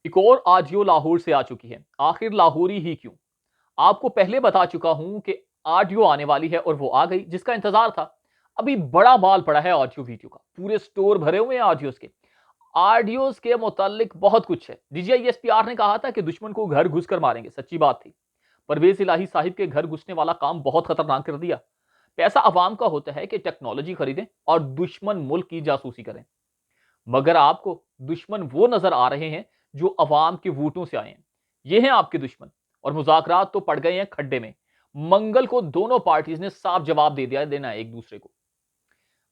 एक और ऑडियो लाहौर से आ चुकी है। आखिर लाहौरी ही क्यों? आपको पहले बता चुका हूं कि ऑडियो आने वाली है और वो आ गई, जिसका इंतजार था। अभी बड़ा माल पड़ा है ऑडियो वीडियो का, पूरे स्टोर भरे हुए हैं ऑडियोज के। ऑडियोज के मुतालिक बहुत कुछ है। डीजीआईएसपीआर ने कहा था कि दुश्मन को घर घुस कर मारेंगे, सच्ची बात थी। परवेज इलाही साहिब के घर घुसने वाला काम बहुत खतरनाक कर दिया। पैसा अवाम का होता है कि टेक्नोलॉजी खरीदें और दुश्मन मुल्क की जासूसी करें, मगर आपको दुश्मन वो नजर आ रहे हैं जो अवाम के वोटों से आए हैं। ये हैं आपके दुश्मन, और मुज़ाकरात तो पड़ गए हैं खड्डे में। मंगल को दोनों पार्टीज ने साफ जवाब दे दिया देना है एक दूसरे को।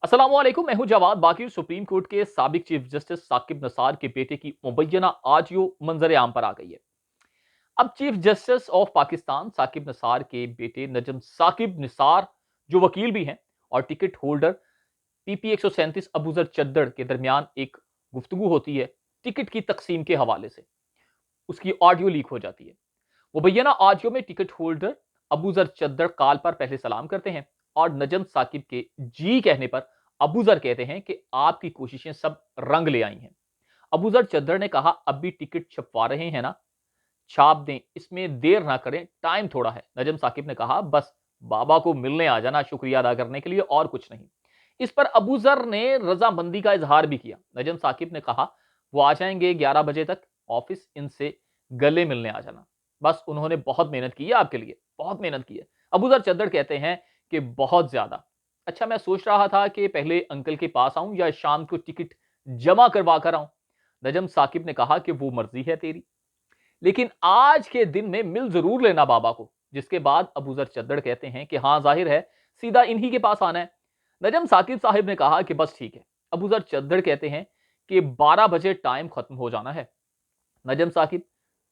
अस्सलाम वालेकुम, मैं हूं जवाद बाकी। सुप्रीम कोर्ट के साबिक चीफ जस्टिस साकिब नसार के बेटे की मुबैना ऑडियो मंजर आम पर आ गई है। अब chief justice of Pakistan Saqib Nisar के बेटे नजम साकिब निसार, जो वकील भी हैं और टिकट होल्डर, पीपी 137 अबूजर चद्दड़ के दरमियान एक गुफ्तगू होती है टिकट की तकसीम के हवाले से। उसकी ऑडियो लीक हो जाती है। मुबैना ऑडियो में टिकट होल्डर अबूजर चद्दड़ कॉल पर पहले सलाम करते हैं और नजम साकिब के जी कहने पर अबूजर कहते हैं कि आपकी कोशिशें सब रंग ले आई हैं। अबूजर चद्दड़ ने कहा, अब भी टिकट छपवा रहे हैं ना, छाप दें, इसमें देर ना करें, टाइम थोड़ा है। नजम साकिब ने कहा, बस बाबा को मिलने आ जाना शुक्रिया अदा करने के लिए, और कुछ नहीं। इस पर अबू जर ने रजामंदी का इजहार भी किया। नजम साकिब ने कहा, वो आ जाएंगे 11 बजे तक ऑफिस, इनसे गले मिलने आ जाना। बस उन्होंने बहुत मेहनत की है आपके लिए, बहुत मेहनत की है। अबू जर चद्दड़ कहते हैं कि बहुत ज्यादा। अच्छा, मैं सोच रहा था कि पहले अंकल के पास आऊं या शाम को टिकट जमा करवा कर आऊं। नजम साकिब ने कहा कि वो मर्जी है तेरी, लेकिन आज के दिन में मिल जरूर लेना बाबा को। जिसके बाद अबूजर चद्दड़ कहते हैं कि हाँ, जाहिर है सीधा इन्हीं के पास आना है। नजम साकिब साहिब ने कहा कि बस ठीक है। अबूजर चद्दड़ कहते हैं कि 12 बजे टाइम खत्म हो जाना है। नजम साकिब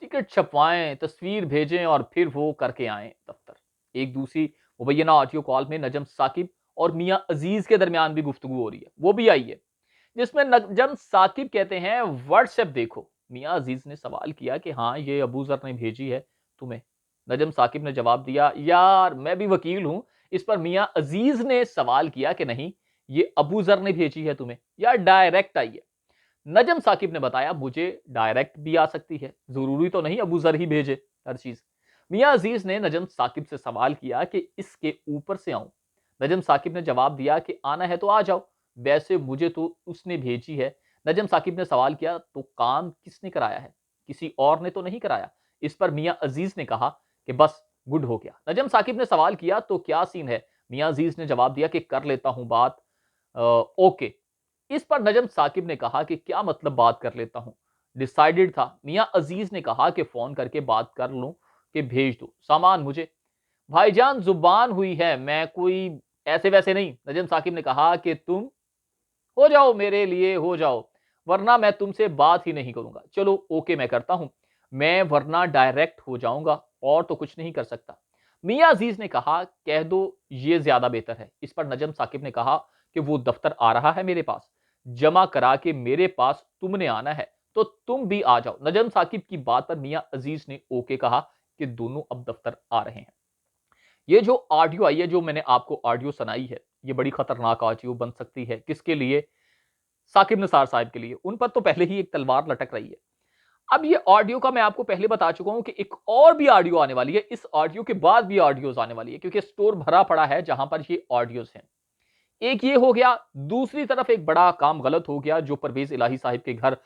टिकट छपवाएं, तस्वीर भेजें और फिर वो करके आए दफ्तर। एक दूसरी मुबैना ऑडियो कॉल में नजम साकिब और मियां अजीज के दरमियान भी गुफ्तगू हो रही है, वो भी आई है, जिसमें नजम साकिब कहते हैं, व्हाट्सएप देखो। मियां अजीज ने सवाल किया कि हाँ, ये अबू जर ने भेजी है तुम्हें। नजम साकिब ने जवाब दिया, यार मैं भी वकील हूं। इस पर मियां अजीज ने सवाल किया कि नहीं, ये अबू जर ने भेजी है तुम्हें या डायरेक्ट आई है। नजम साकिब ने बताया, मुझे डायरेक्ट भी आ सकती है, जरूरी तो नहीं अबू जर ही भेजे हर चीज। मियां अजीज ने नजम साकिब से सवाल किया कि इसके ऊपर से आऊं। नजम साकिब ने जवाब दिया कि आना है तो आ जाओ, वैसे मुझे तो उसने भेजी है। नजम साकिब ने सवाल किया, तो काम किसने कराया है, किसी और ने तो नहीं कराया। इस पर मियां अजीज ने कहा कि बस गुड हो गया। नजम साकिब ने सवाल किया, तो क्या सीन है। मियां अजीज ने जवाब दिया कि कर लेता हूं बात, ओके। इस पर नजम साकिब ने कहा कि क्या मतलब बात कर लेता हूं, डिसाइडेड था। मियां अजीज ने कहा कि फोन करके बात कर लूं कि भेज दो सामान मुझे। भाईजान जुबान हुई है, मैं कोई ऐसे वैसे नहीं। नजम साकिब ने कहा कि तुम हो जाओ, मेरे लिए हो जाओ, वरना मैं तुमसे बात ही नहीं करूंगा। चलो ओके, मैं करता हूं, मैं वरना डायरेक्ट हो जाऊंगा और तो कुछ नहीं कर सकता। मियां अजीज ने कहा, कह दो, ये ज्यादा बेहतर है। इस पर नजम साकिब ने कहा कि वो दफ्तर आ रहा है मेरे पास, जमा करा के मेरे पास तुमने आना है, तो तुम भी आ जाओ। नजम साकिब की बात पर मियां अजीज ने ओके कहा कि दोनों अब दफ्तर आ रहे हैं। ये जो ऑडियो आई है, जो मैंने आपको ऑडियो सुनाई है, ये बड़ी खतरनाक ऑडियो बन सकती है। किसके लिए? साकिब निसार साहब के लिए। उन पर तो पहले ही एक तलवार लटक रही है। अब ये ऑडियो का मैं आपको पहले बता चुका हूं कि एक और भी ऑडियो आने वाली है। इस ऑडियो के बाद भी ऑडियोज आने वाली है, क्योंकि स्टोर भरा पड़ा है जहां पर ये ऑडियोज हैं। एक ये हो गया, दूसरी तरफ एक बड़ा काम गलत हो गया, जो परवेज इलाही साहिब के घर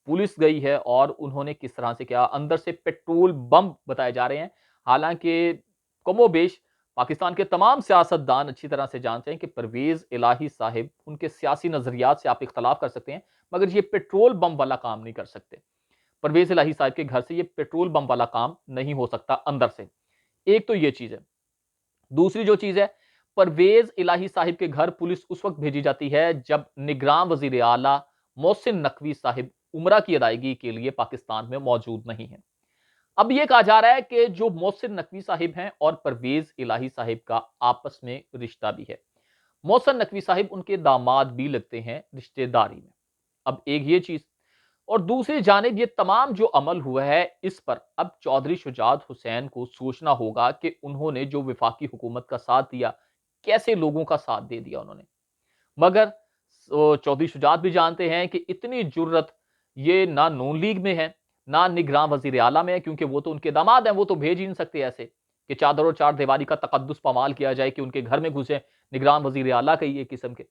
पुलिस गई है और उन्होंने किस तरह से किया। अंदर से पेट्रोल बम बताए जा रहे हैं। हालांकि कमोबेश पाकिस्तान के तमाम सियासतदान अच्छी तरह से जानते हैं कि परवेज इलाही साहिब, उनके सियासी नजरियात से आप इख्तलाफ कर सकते हैं, मगर ये पेट्रोल बम वाला काम नहीं कर सकते। परवेज इलाही साहिब के घर से ये पेट्रोल बम वाला काम नहीं हो सकता अंदर से। एक तो ये चीज है। दूसरी जो चीज है, परवेज इलाही साहिब के घर पुलिस उस वक्त भेजी जाती है जब निगरान वजीर आला मोहसिन नकवी साहिब उमरा की अदायगी के लिए पाकिस्तान में मौजूद नहीं है। अब यह कहा जा रहा है कि जो मोहसिन नकवी साहिब हैं और परवेज इलाही साहिब का आपस में रिश्ता भी है। मोहसिन नकवी साहिब उनके दामाद भी लगते हैं रिश्तेदारी में। अब एक ये चीज, और दूसरी जानिब ये तमाम जो अमल हुआ है, इस पर अब चौधरी शुजात हुसैन को सोचना होगा कि उन्होंने जो विफाकी हुकूमत का साथ दिया, कैसे लोगों का साथ दे दिया उन्होंने। मगर चौधरी शुजात भी जानते हैं कि इतनी जुर्रत ये ना नून लीग में है, ना निगरान वजीर आला में है, क्योंकि वो तो उनके दामाद हैं, वो तो भेज ही नहीं सकते ऐसे कि चादर और चार दीवारी का तकद्दुस पामाल किया जाए कि उनके घर में घुसे निगरान वजीर आला कही एक किस्म के।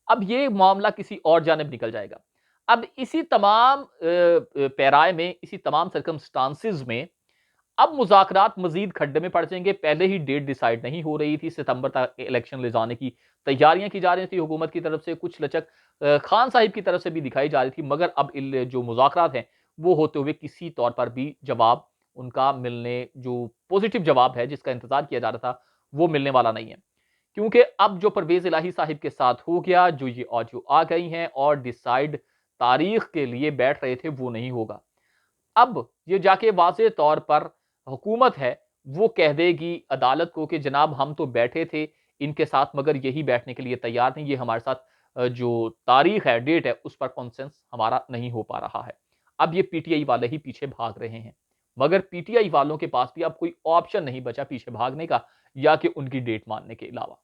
अब ये मामला किसी और जानिब निकल जाएगा। अब इसी तमाम पैराए में, इसी तमाम सर्कमस्टांसेस में अब मुज़ाकरात मज़ीद खड्डे में पड़ जाएँगे। पहले ही डेट डिसाइड नहीं हो रही थी, सितंबर तक इलेक्शन ले जाने की तैयारियां की जा रही थी हुकूमत की तरफ से, कुछ लचक खान साहिब की तरफ से भी दिखाई जा रही थी, मगर अब जो मुज़ाकरात हैं, वो होते हुए किसी तौर पर भी जवाब उनका मिलने, जो पॉजिटिव जवाब है जिसका इंतज़ार किया जा रहा था, वो मिलने वाला नहीं है। क्योंकि अब जो परवेज़ इलाही साहिब के साथ हो गया, जो ये ऑडियो आ गई हैं और डिसाइड तारीख के लिए बैठ रहे थे, वो नहीं होगा। अब ये जाके वाज़ेह तौर पर हुकूमत है, वो कह देगी अदालत को कि जनाब हम तो बैठे थे इनके साथ, मगर यही बैठने के लिए तैयार नहीं, ये हमारे साथ जो तारीख है, डेट है, उस पर कॉन्सेंस हमारा नहीं हो पा रहा है। अब ये पीटीआई वाले ही पीछे भाग रहे हैं, मगर पीटीआई वालों के पास भी अब कोई ऑप्शन नहीं बचा पीछे भागने का या कि उनकी डेट मानने के अलावा।